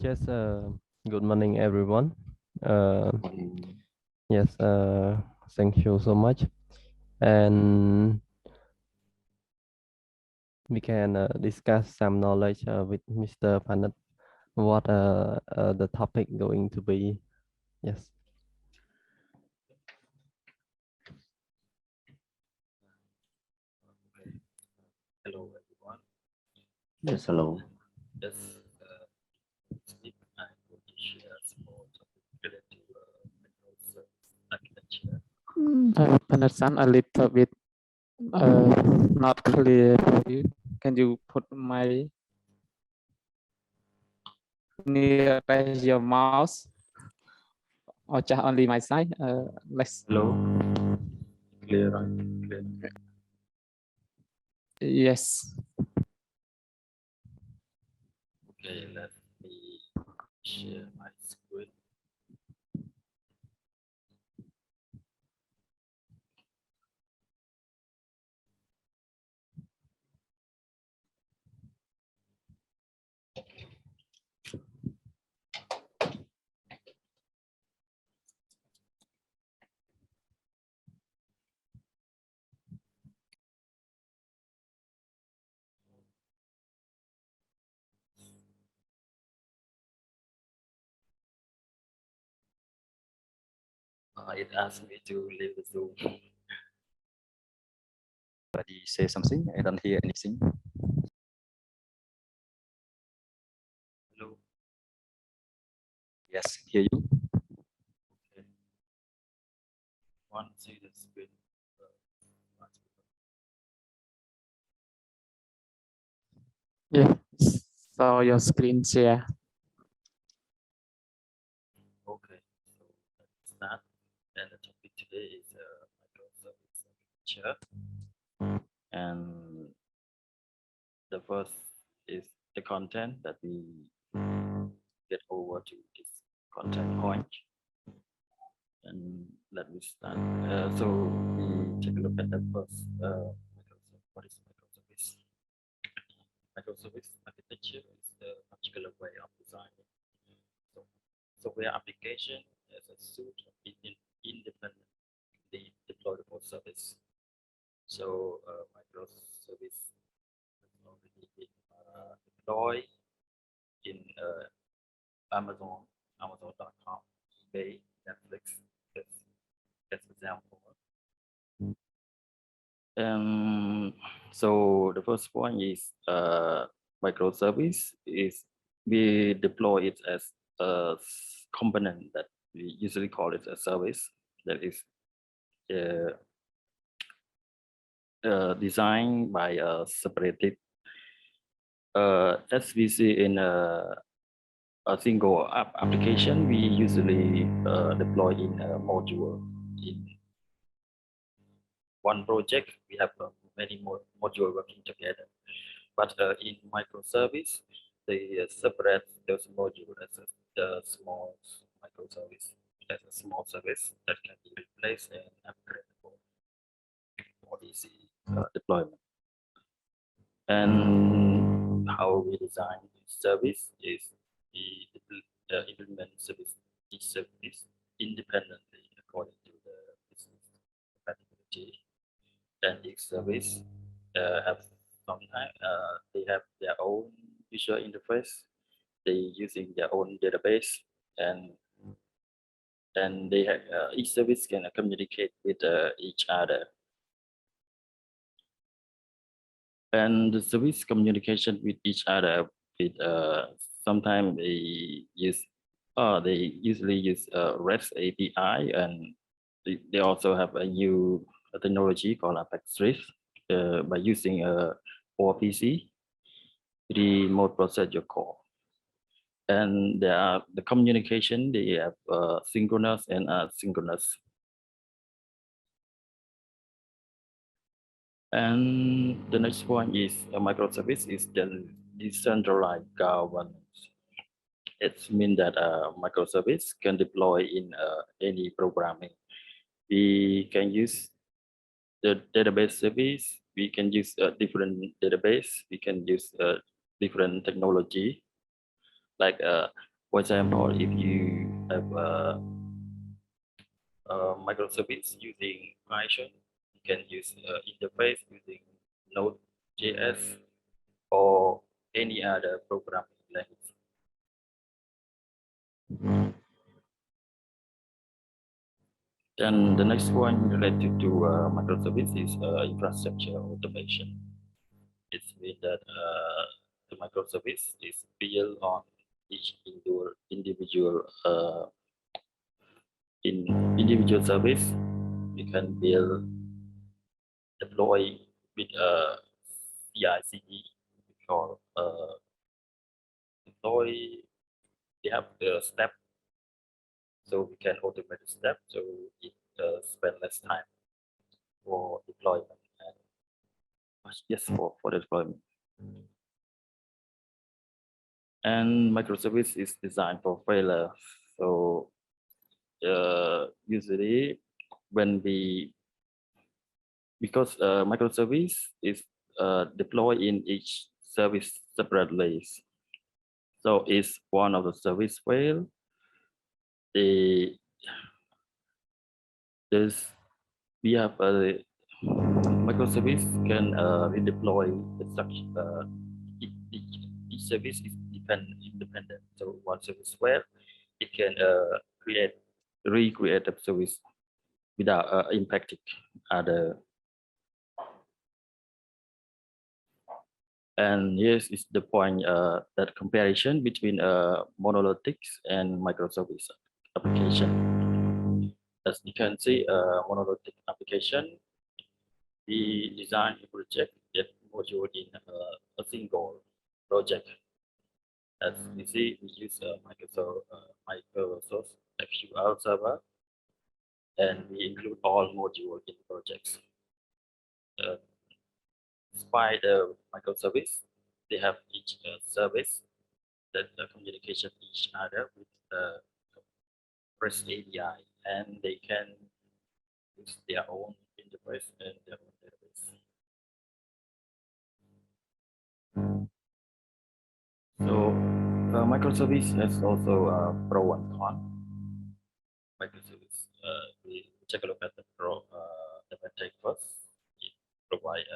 Yes, good morning, everyone. Yes, thank you so much. And we can discuss some knowledge with Mr. Panith. What the topic going to be? Yes. Hello, everyone. Yes, hello. Yes, speak. I'm going to share some more topic related to microservice architecture. Understand a little bit not clear for you. Can you put my nearest your mouse or just only my side? Let's. Hello, clear, right? Clear. Yes. Okay, let me share my screen. It asked me to leave the Zoom. Somebody say something. I don't hear anything. Hello. Yes, hear you. Okay. One, see the screen. Yeah. So your screen share. Okay, so let's start. And the topic today is microservice architecture. And the first is the content that we get over to this content point. And let me start. So we take a look at the first. What is microservice? Microservice architecture is a particular way of designing software application as a suite of independently deployable service. So microservice has already been deployed in Amazon.com, eBay, Netflix, as example. So the first point is microservice is we deploy it as a component that we usually call it a service that is designed by a separated as we see in a single application. We usually deploy in a module. In one project, we have many more modules working together. But in microservice, they separate those modules as a small microservice, as a small service that can be replaced and upgradable for easy deployment. And how we design this service is we implement each service independently according to the business compatibility. And each service have sometimes they have their own user interface. They using their own database, and they have each service can communicate with each other. And the service communication with each other with sometimes they usually use REST API, and they also have a new technology called Apex Drift by using ORPC, remote procedure call. And there are the communication, they have synchronous and asynchronous. And the next one is a microservice is the decentralized governance. It means that a microservice can deploy in any programming. We can use the database service. We can use a different database. We can use different technology like For example, if you have a microservice using Python, you can use interface using Node.js or any other programming language. Then the next one related to microservice is infrastructure automation. It means that the microservice is built on each individual individual service. We can build, deploy with CI/CD or deploy. We have the step, so we can automate the step, so it spend less time for deployment and yes for deployment. And microservice is designed for failure. So usually when because microservice is deployed in each service separately. So if one of the service fail, we have a microservice can redeploy the structure. Each service is independent. So one service fail, it can recreate the service without impacting other. And yes, is the point that comparison between monolithics and microservice application. As you can see, monolithic application, we design a project that module in a single project. As you see, we use Microsoft SQL server, and we include all modules in projects. Despite the microservice, they have each service that communication each other with the REST API, and they can use their own interface and their own database. So microservice has also pro and con. Microservice, we take a look at the pro advantage first. It provides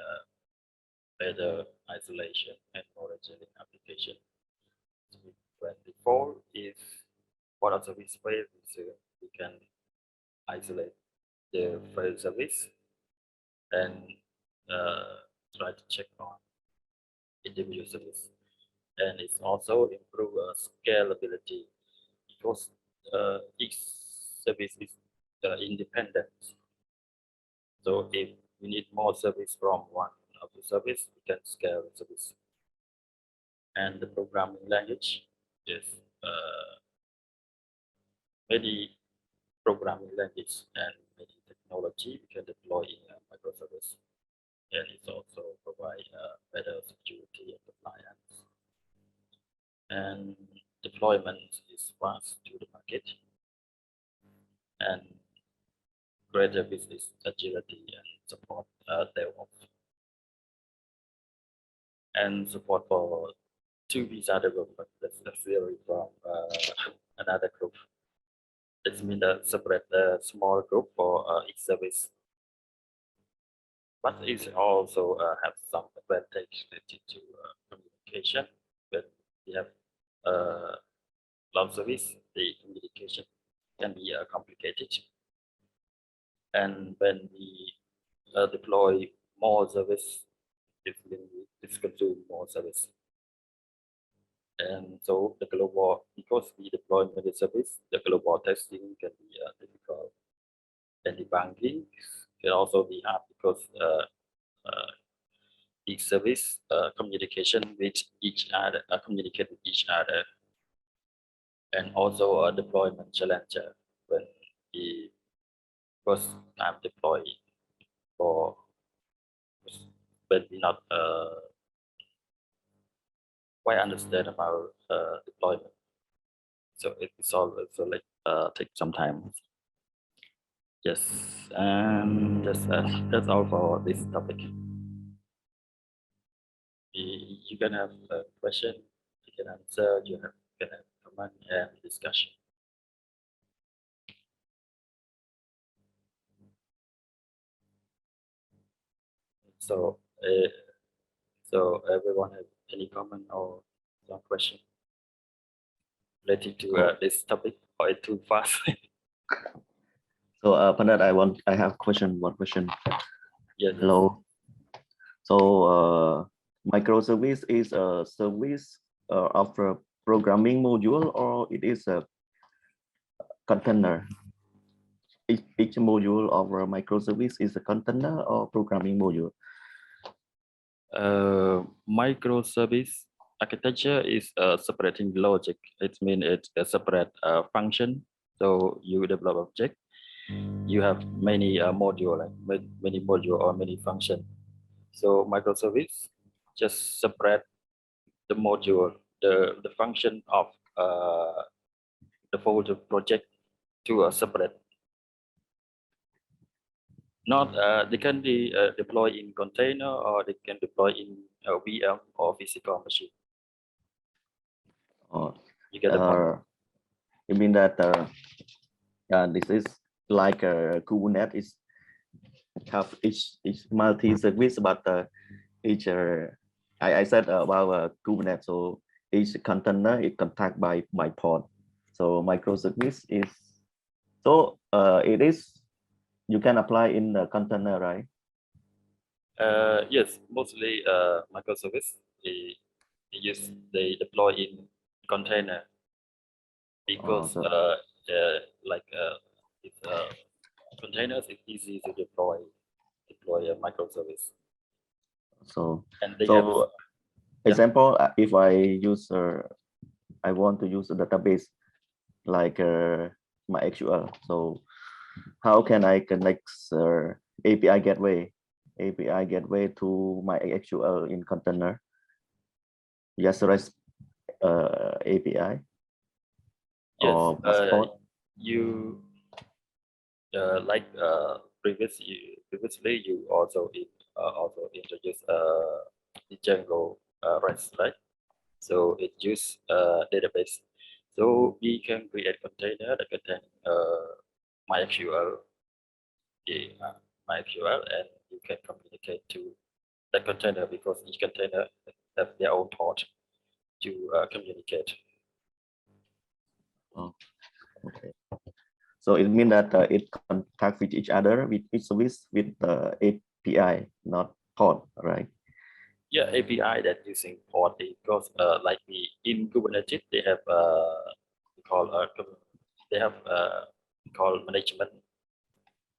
better isolation and more resilient application. When default is what are service fail, we can isolate the fail service and try to check on individual service. And it's also improve scalability because each service is independent. So if we need more service from one of the service, we can scale the service. And the programming language is many programming language and many technology we can deploy in a microservice. And it also provide better security and compliance. And deployment is fast to the market and greater business agility and support DevOps. And support for 2 visa development. That's the theory from another group. It means that separate a small group for each service. But it also have some advantage related to communication. But we have cloud service, the communication can be complicated. And when we deploy more service, it's consume more service. And so the global, because we deploy many service, the global testing can be difficult. And debugging can also be hard because each service communication with each other, communicate with each other. And also a deployment challenge when we first time deploy for when we not quite understand about deployment. So it's also like take some time. Yes, and that's all for this topic. You can have a question, you can answer, you can have development and discussion. So, everyone have any comment or some question related to this topic, or it's too fast? So, Panith, I have one question. Yes. Hello. So, microservice is a service of a programming module, or it is a container? Each module of a microservice is a container or programming module? Microservice architecture is separating logic. It means it's a separate function. So you develop object, you have many module, like many module or many function. So microservice just separate the module, the function of the folder project to a separate. Not they can be deployed in container, or they can deploy in VM or physical machine. Or You get the point. you mean that this is like a Kubernetes have each multi-service, but each I said about Kubernetes, so each container is contact by pod. So microservice is it is you can apply in the container, right? Yes, mostly microservice they deploy in container because it's containers is easy to deploy a microservice. So And they have example, if I use I want to use a database like MySQL. So how can I connect API gateway to MySQL in container? Just REST API. yes, or you like previously you also introduced the Django REST, right? So it use database. So we can create container that contain MySQL, MySQL, and you can communicate to that container because each container have their own port to communicate. Oh, okay. So it means that it contact with each other with each service with the API, not port, right? Yeah, API that using port because like in Kubernetes they have call management.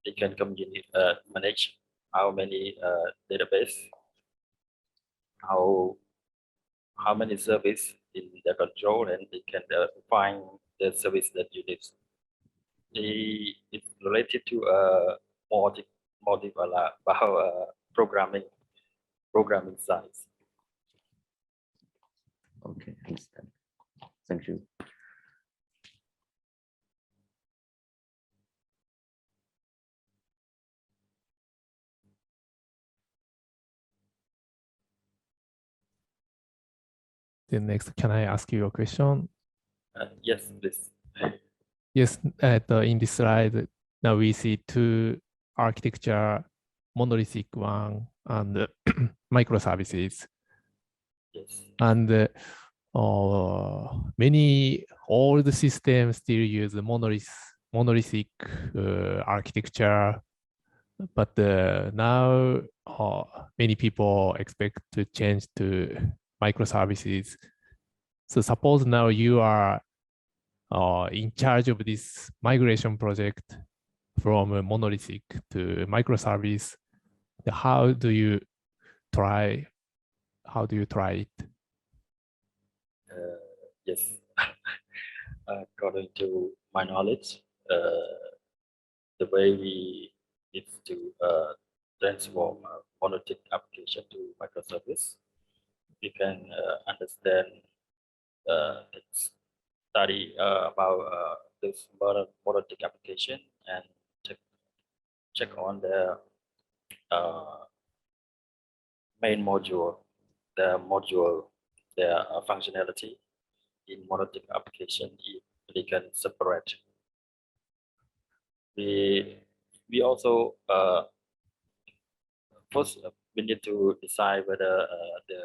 They can manage how many database, how many service in their control, and they can find the service that you need. It's related to multiple about programming size. Okay, understand. Thank you. Then next, can I ask you a question? Yes, please. Yes, in this slide, now we see two architecture, monolithic one and microservices. Yes. And many old systems still use monolithic architecture, but now many people expect to change to microservices. So suppose now you are in charge of this migration project from a monolithic to microservice. How do you try it? Yes. According to my knowledge, the way we need to transform a monolithic application to microservice, we can understand study about this monolithic application and check on the main module, their functionality. in monolithic application if they can separate. We also first we need to decide whether the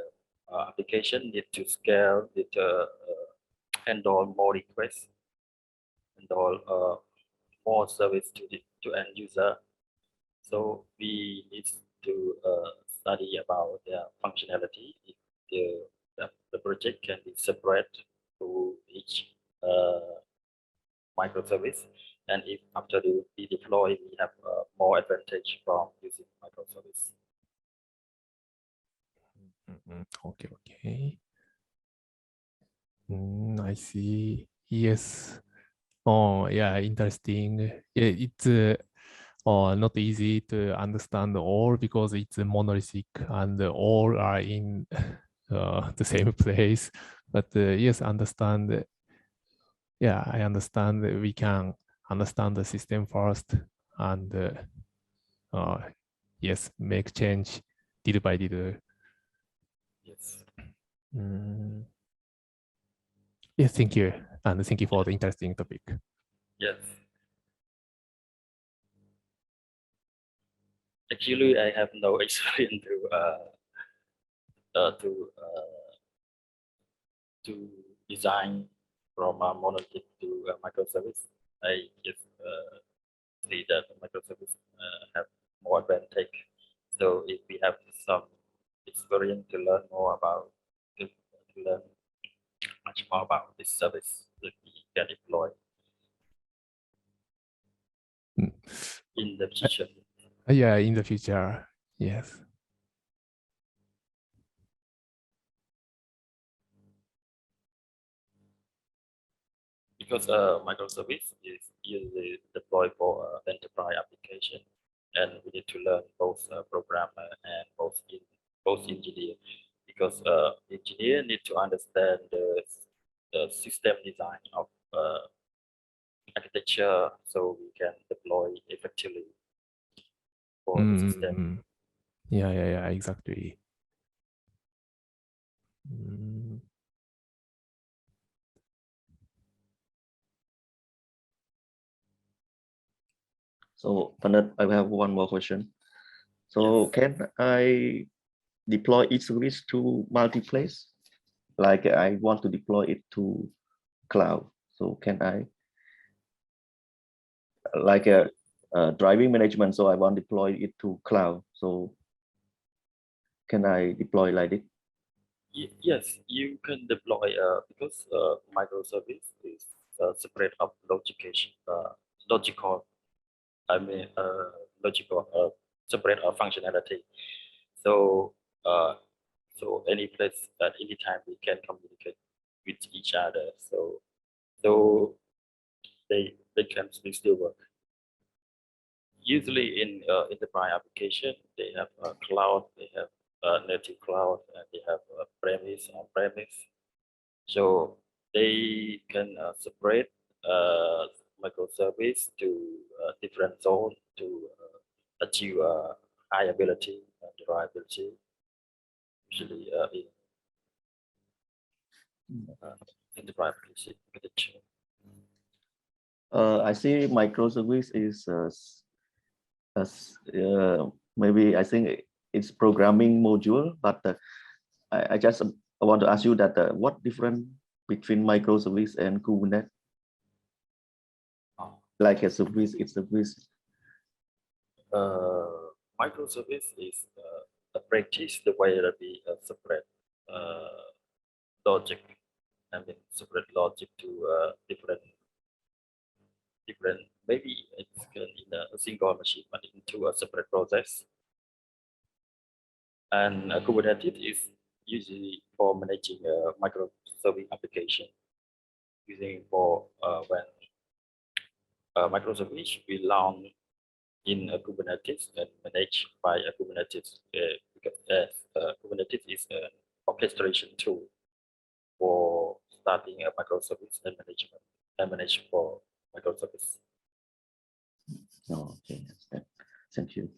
application need to scale, need to handle more requests, handle more service to end user. So we need to study about the functionality. If the project can be separate to each microservice, and if after we deploy, we have more advantage from using microservice. Okay, okay. I see. Yes. Oh, yeah, interesting. Yeah, it's not easy to understand all because it's monolithic and all are in the same place. But yes, understand. Yeah, I understand that we can understand the system first and yes, make change little by little. Yes. Yes, thank you. And thank you for the interesting topic. Yes. Actually, I have no experience to design from a monolithic to a microservice. I just see that microservice have more advantage. So if we have some experience to learn more about, to learn much more about this service that we can deploy in the future. Yeah, in the future, yes. Because microservice is usually deployed for enterprise application, and we need to learn both programmer and both engineer, because engineer need to understand the system design of architecture so we can deploy effectively for the system. Yeah, exactly. So, Panith, I have one more question. So, Yes. can I deploy each service to multi-place? Like I want to deploy it to cloud. So, can I, like a driving management, so I want to deploy it to cloud. So, can I deploy like it? Yes, you can deploy because microservice is separate of logical separate functionality. So so any place at any time we can communicate with each other. So they can still work. Usually in enterprise application, they have cloud, they have native cloud, and they have premise on premise. So they can separate microservice to different zone to achieve high ability and reliability. Usually in enterprise architecture. I see microservice is maybe I think it's programming module, but I just want to ask you that what difference between microservice and Kubernetes? Like a service, it's a service. Microservice is a practice the way that we separate logic. I mean, separate logic to different. Maybe it's in a single machine, but into a separate process. And Kubernetes is usually for managing a microservice application, using for when microservice we launch in a Kubernetes and managed by a Kubernetes, because Kubernetes is an orchestration tool for starting a microservice and management and manage for microservice. Oh, okay, thank you.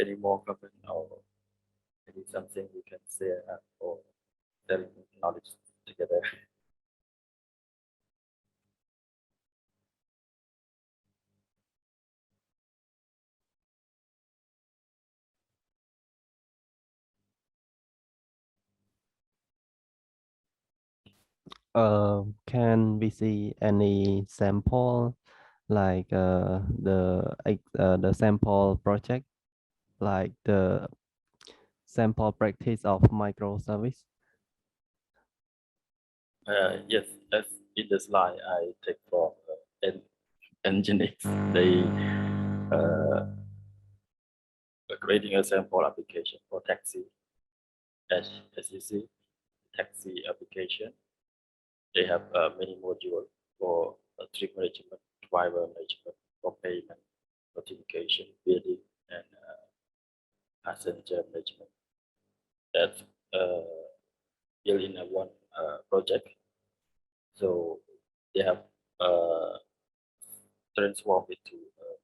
any more comment or maybe something we can share or sharing knowledge together? Can we see any sample like the sample project, like the sample practice of microservice? Yes, as in the slide I take from engineers, they creating a sample application for taxi. As you see, taxi application, they have many modules for trip management, driver management, for payment, notification, billing, and passenger management. That's built in a one project. So they have transformed it to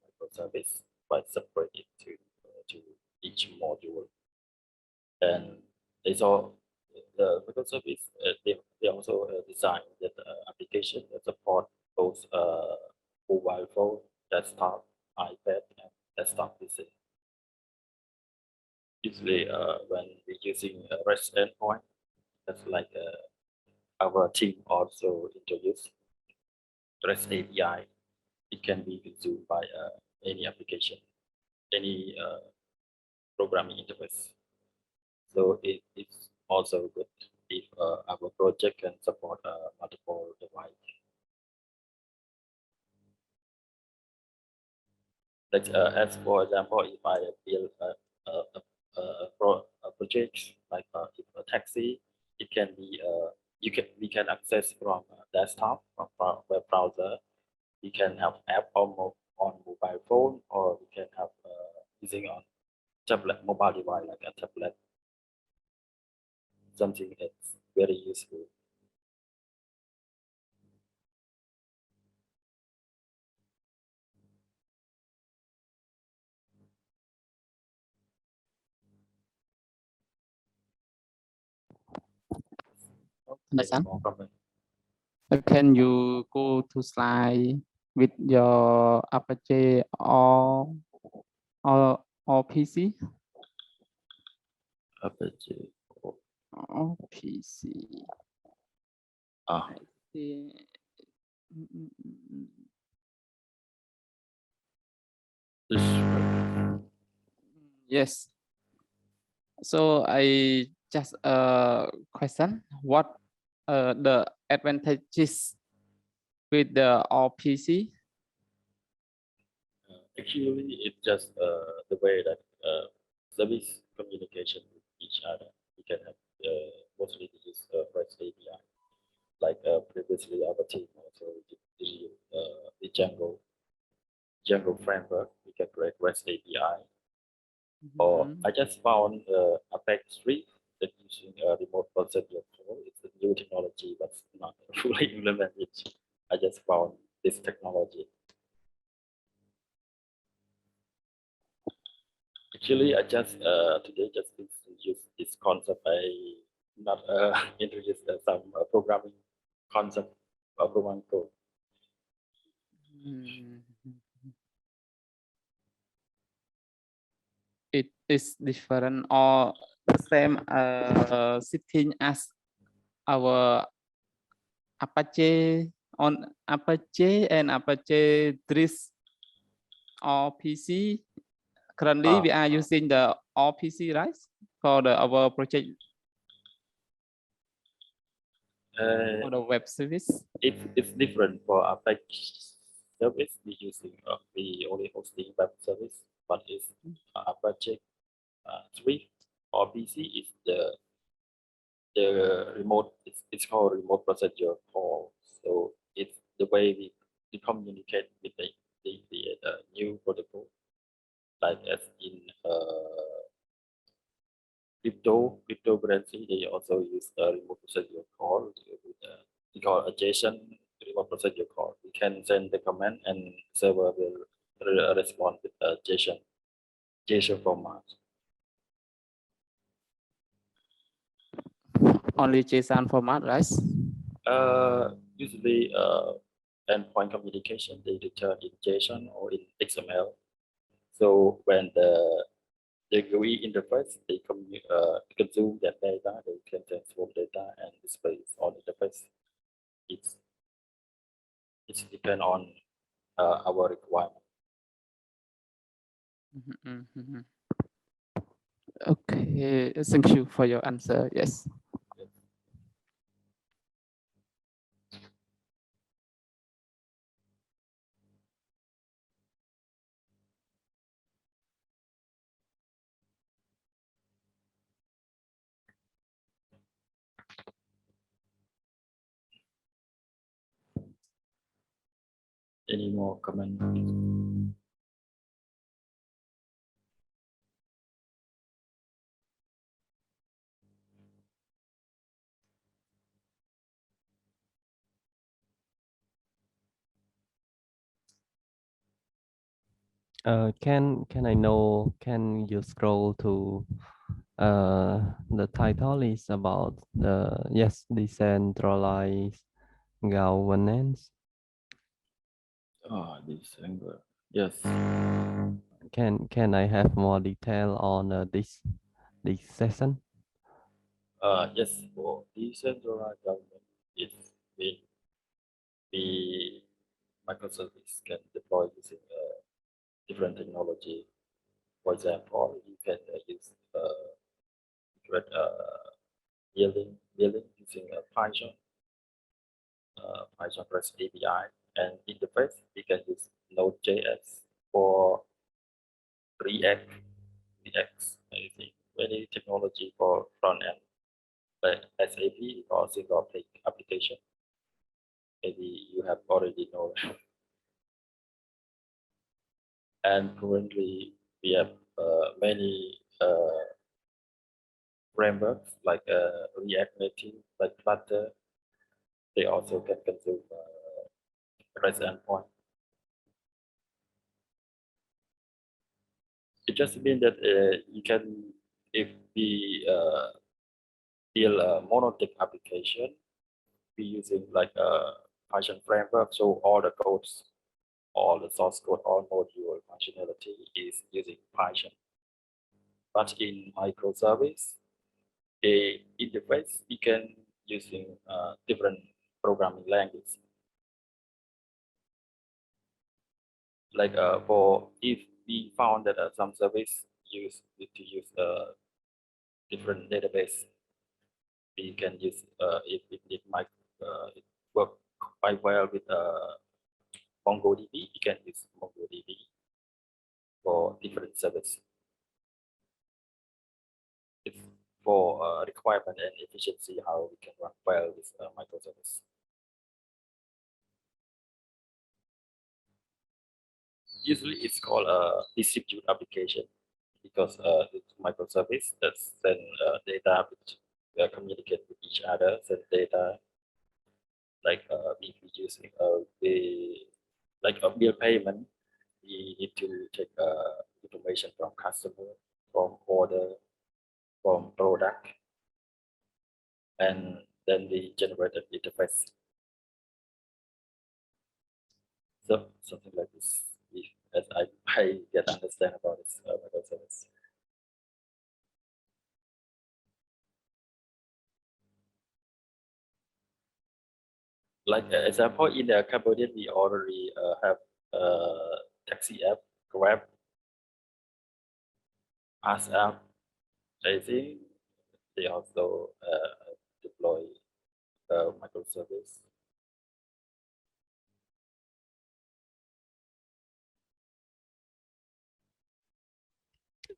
microservice by separating to each module. And they saw the microservice. They also designed that application that support both mobile phone, desktop, iPad, and desktop PC. Usually, when we're using a REST endpoint, that's like our team also introduced REST API. It can be consumed by any application, any programming interface. So it's also good if our project can support multiple devices. Like as for example, if I build a project like if a taxi, it can be we can access from desktop from web browser. We can have app on mobile phone, or we can have using on tablet mobile device like a tablet. Something that's very useful. Understand? More comment. Can you go to slide with your Apache or PC? Apache. Or PC. Ah, this one. Yes. So I just question what the advantages with the all PC. Actually, it's just the way that service communication with each other. We can have mostly use REST API. Like previously, our team also did the Django framework. We can create REST API. Or I just found Apex 3 that using remote procedure call. It's a new technology, but not fully implemented. I just found this technology. Actually, I just today just use this concept. I not introduced some programming concept of programming code. It is different or the same setting as our Apache on Apache and Apache 3 or PC. Currently, we are using the all PC, right? For our project for the web service. It's different for Apache service. We using we only hosting web service, but it's Apache 3 or PC is the remote. It's called remote procedure call. So it's the way we communicate with the new protocol, like as in cryptocurrency. They also use remote procedure call. We call adjacent remote procedure call. We can send the command and server will respond with JSON. JSON format. Only JSON format, right? Usually, endpoint communication, they return in JSON or in XML. So when the GUI interface, they consume that data, they can transform data and display it on interface. It's depend on our requirement. Okay, thank you for your answer. Yes. Any more comment? Can I know? Can you scroll to the title is about the decentralized governance. This angle. Yes. Can I have more detail on this session? Yes. For decentralized government, it's when the microservice can deploy using different technology. For example, you can use different building using Python, Python REST API, and interface. We can use Node.js for React, anything, any technology for front end, like SAP or single application. Maybe you have already know. And currently we have many frameworks like React Native, like Flutter. They also can consume REST endpoint. It just means that you can, if we build a monolithic application, we using like a Python framework, so all the codes, all the source code, all module functionality is using Python. But in microservice, a interface, we can using different programming language. Like for if we found that some service need to use a different database, we can use if it might it work quite well with MongoDB. You can use MongoDB for different service. It's for requirement and efficiency how we can run well with microservice. Usually it's called a distributed application because it's microservice that send data which communicate with each other, send data like if we using like a bill payment, we need to take information from customer, from order, from product, and then we generate an interface. So something like this, as I get understand about this microservice. Like example, in the Cambodia, we already have taxi app, Grab, Pass app. I think they also deploy microservice.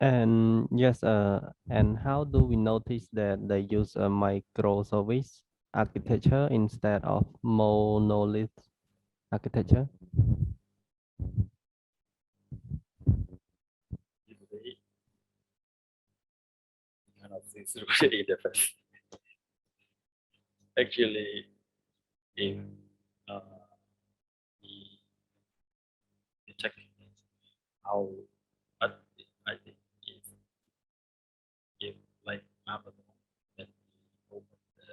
And yes, and how do we notice that they use a microservice architecture instead of monolith architecture? Usually, you cannot see through the interface. Actually, if uh, we check how I think Amazon when we open the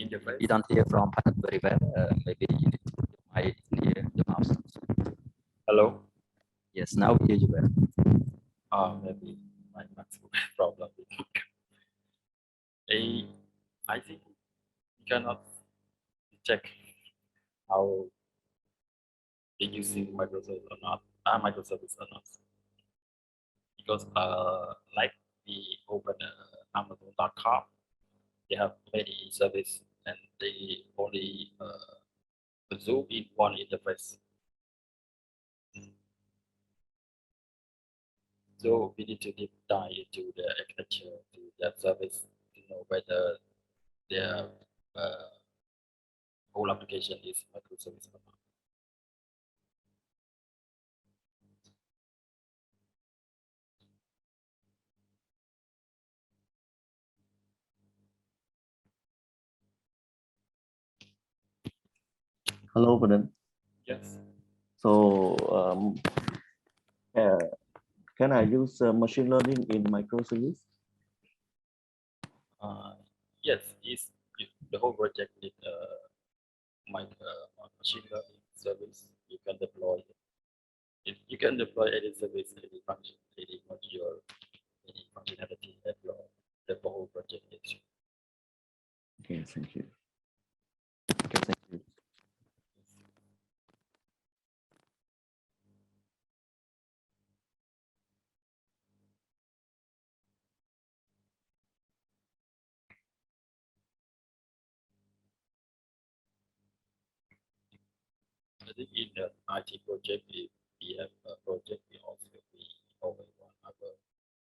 interface. We don't hear from Panith very well. Maybe you need to put your mic near your mouth. Hello. Yes, now we hear you well. Maybe my maximum problem. I think we cannot check how they using Microservice or not, microservice or not, because like we open Amazon.com, they have many service and they only zoom in one interface. So we need to deep dive into the architecture to that service to know whether their whole application is microservice or not. Hello, Panith. Yes. So can I use machine learning in microservice? Yes, is the whole project is machine learning service. You can deploy it. You can deploy any service, any function, any module, any functionality that the whole project is. Okay, thank you. Okay, thank you. I think in the IT project, if we have a project, we always want our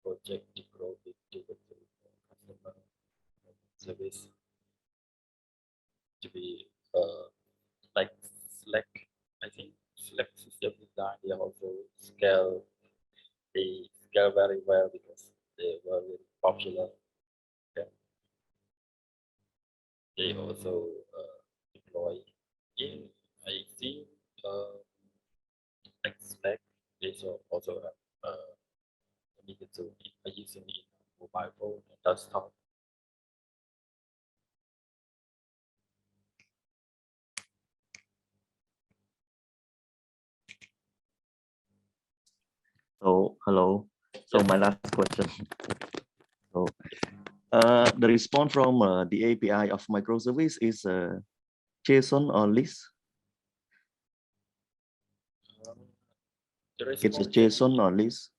project to grow with customer service to be like Slack. I think Slack system design they also scale. They scale very well because they were very popular. Yeah. They also deploy in I think like Slack. They also have needed to using it on mobile phone and desktop. So hello. So Yes. my last question. So the response from the API of microservice is JSON or list? The It's a response JSON or list?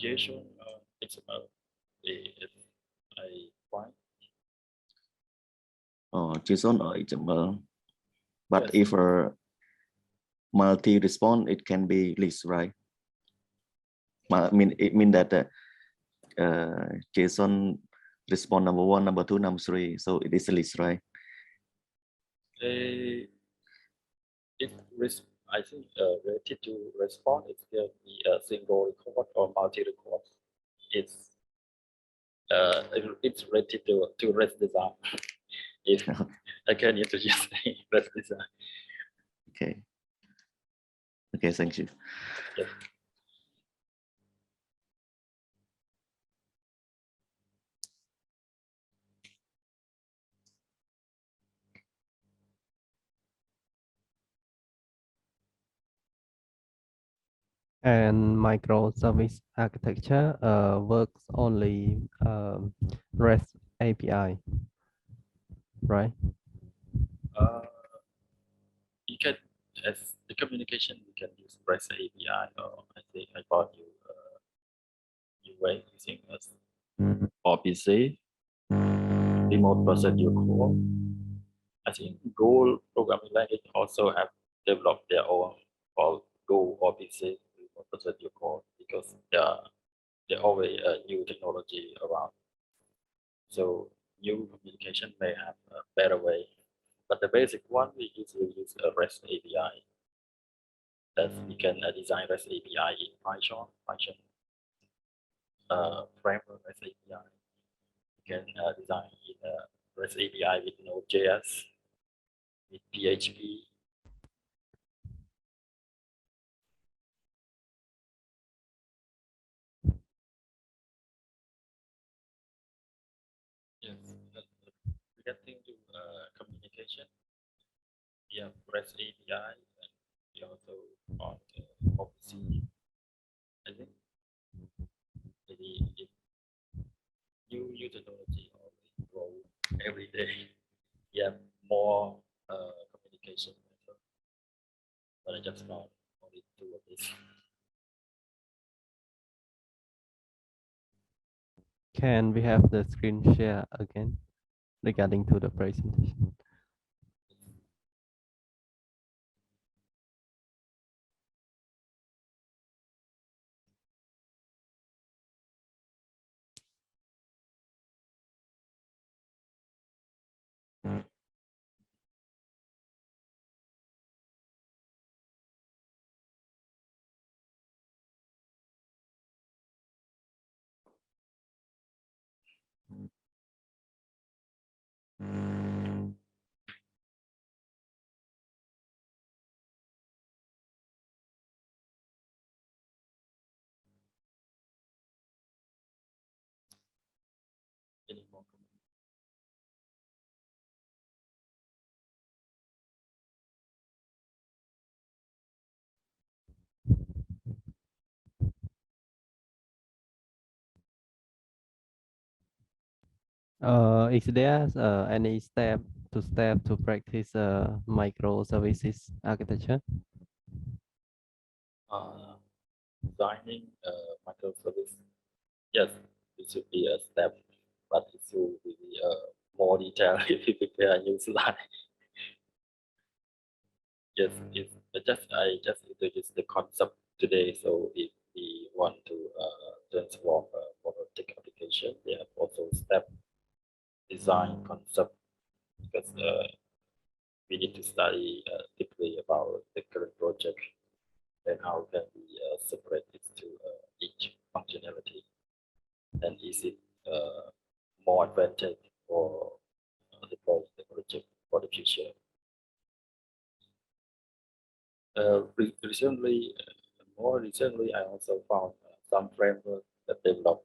JSON XML if I find. JSON or XML. But Yes. if a multi-response, it can be list, right? I mean, it means that JSON response number 1, number 2, number 3. So it is a list, right? I think related to response, it can be a single record or multi-record. It's related to REST design. If I can introduce REST design. Okay. Okay, thank you. Yes. And microservice architecture works only REST API, right? You can, as the communication, you can use REST API, or I think I thought you were using as RPC, remote process your code. I think Go programming language also have developed their own called Go RPC, remote process your code, because there always a new technology around. So new communication may have a better way, but the basic one we usually use a REST API. That we can design REST API in Python framework REST API. We can design in REST API with Node.js, with PHP. application. We have REST API, and we also on OpenC. I think maybe if new technology always grow every day, we have more communication method. But I just found only two of this. Can we have the screen share again regarding to the presentation? Any more comments? Is there any step to practice microservices architecture? Designing microservice, yes, it should be a step, but it should be more detailed if you prepare a new slide. Yes, if I just introduced the concept today, so if we want to transform a monolithic application, we have also step design concept, because we need to study deeply about the current project and how can we separate it to each functionality, and is it more advantage for the project for the future. More recently, I also found some framework that develop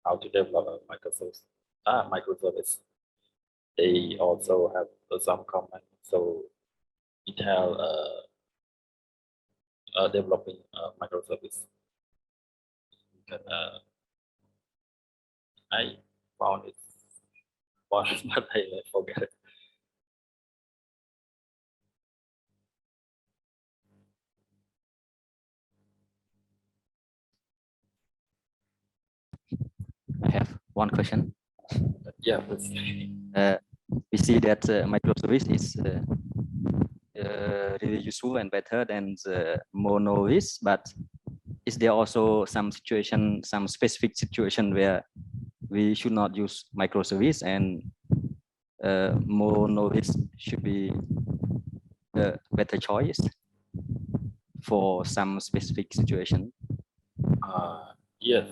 how to develop a microservice. They also have some common, so detail developing microservice. You can, I found it once, but I forget it. I have one question. Yeah, that's We see that microservice is really useful and better than the monoliths, but is there also some specific situation where we should not use microservice and monoliths should be the better choice for some specific situation? yes,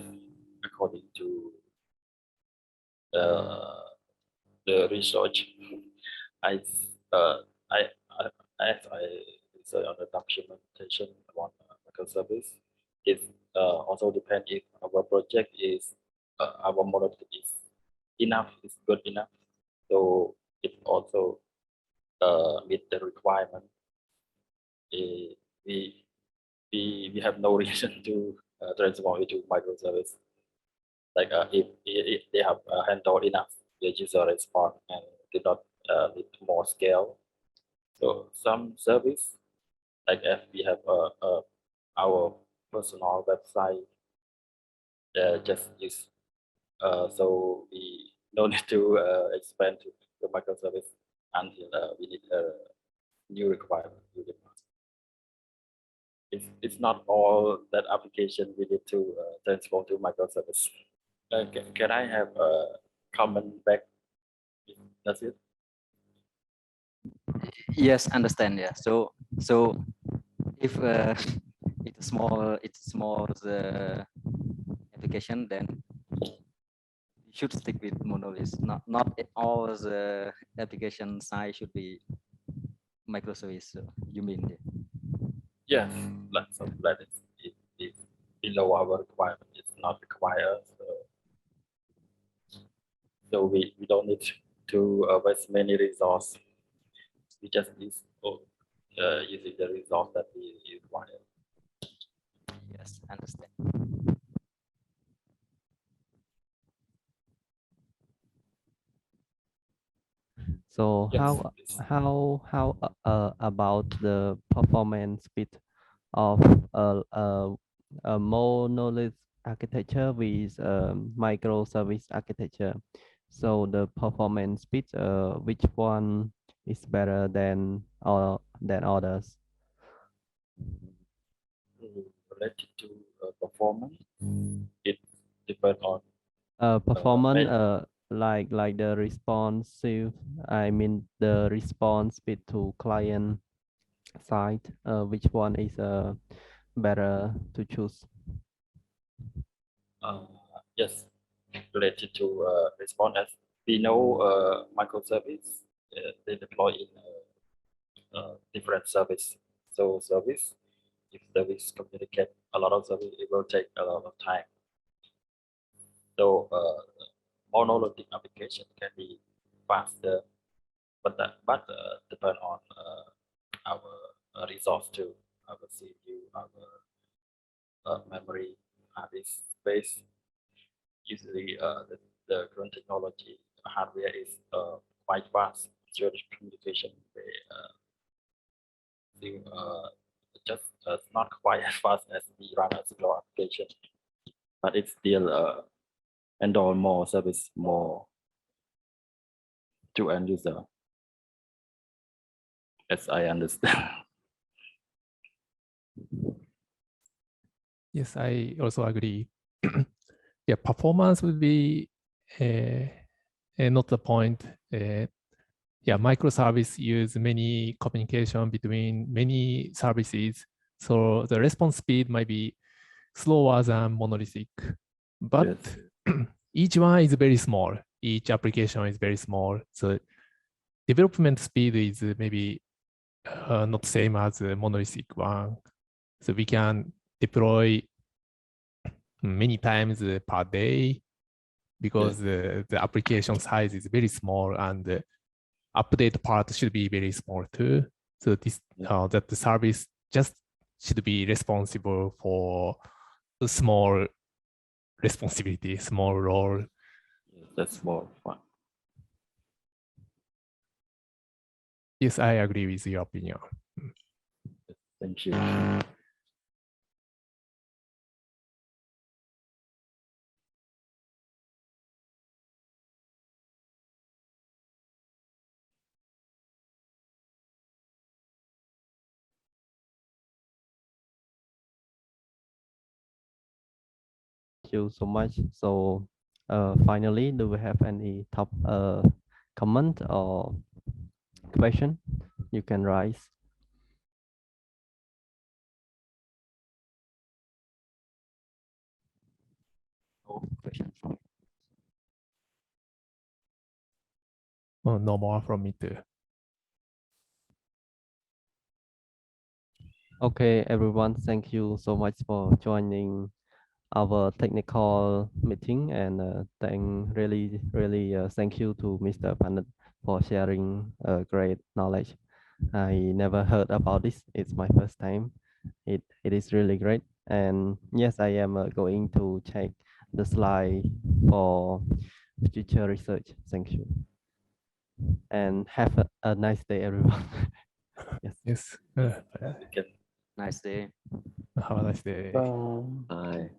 according to the research, I uh, I as I research on the documentation on microservice, it also depends if our project is our monolith is enough, is good enough. So it also meet the requirement. Eh, we we have no reason to transform it to microservice. Like if they have handled enough the user response and did not need more scale. So some service, like if we have our personal website, just use so we don't need to expand to the microservice until we need a new requirement, new demand. It's not all that application we need to transform to microservice. Can I have a comment back? That's it. Yes, understand. Yeah. So if it's small the application, then you should stick with monoliths. Not all the application size should be microservice. So you mean? Yes, lots of that is below our requirement. It's not required. So we don't need to waste many resources. We just use using the resource that we require. Yes, understand. So Yes, please. how about the performance speed of a monolith architecture with microservice architecture? So the performance speed, which one is better than others? Related to performance, it depends on Performance, many. like the responsive, I mean the response speed to client side, which one is better to choose? Yes, related to response, as we know, microservice they deploy in different service. So service, if service communicate a lot of service, it will take a lot of time. So monolithic application can be faster, but depend on our resource too, our CPU, our memory, hard disk space. Usually, the current technology hardware is quite fast. So the communication just not quite as fast as we run a slow application, but it's still handle more service more to end user, as I understand. Yes, I also agree. Yeah, performance would be not the point. Yeah, microservice use many communication between many services, so the response speed might be slower than monolithic. But each one is very small. Each application is very small, so development speed is maybe not same as the monolithic one. So we can deploy many times per day because the application size is very small and the update part should be very small too. So this that the service just should be responsible for a small responsibility, small role. That's more fun. Yes, I agree with your opinion. Thank you. Thank you so much. So finally, do we have any top comment or question you can raise? Question from Oh, no more from me too. Okay, everyone, thank you so much for joining our technical meeting, and really thank you to Mr. Panith for sharing great knowledge. I never heard about this. It's my first time. It is really great. And yes, I am going to check the slide for future research. Thank you. And have a nice day, everyone. Yes. Yes. You can nice day. Have a nice day. Bye.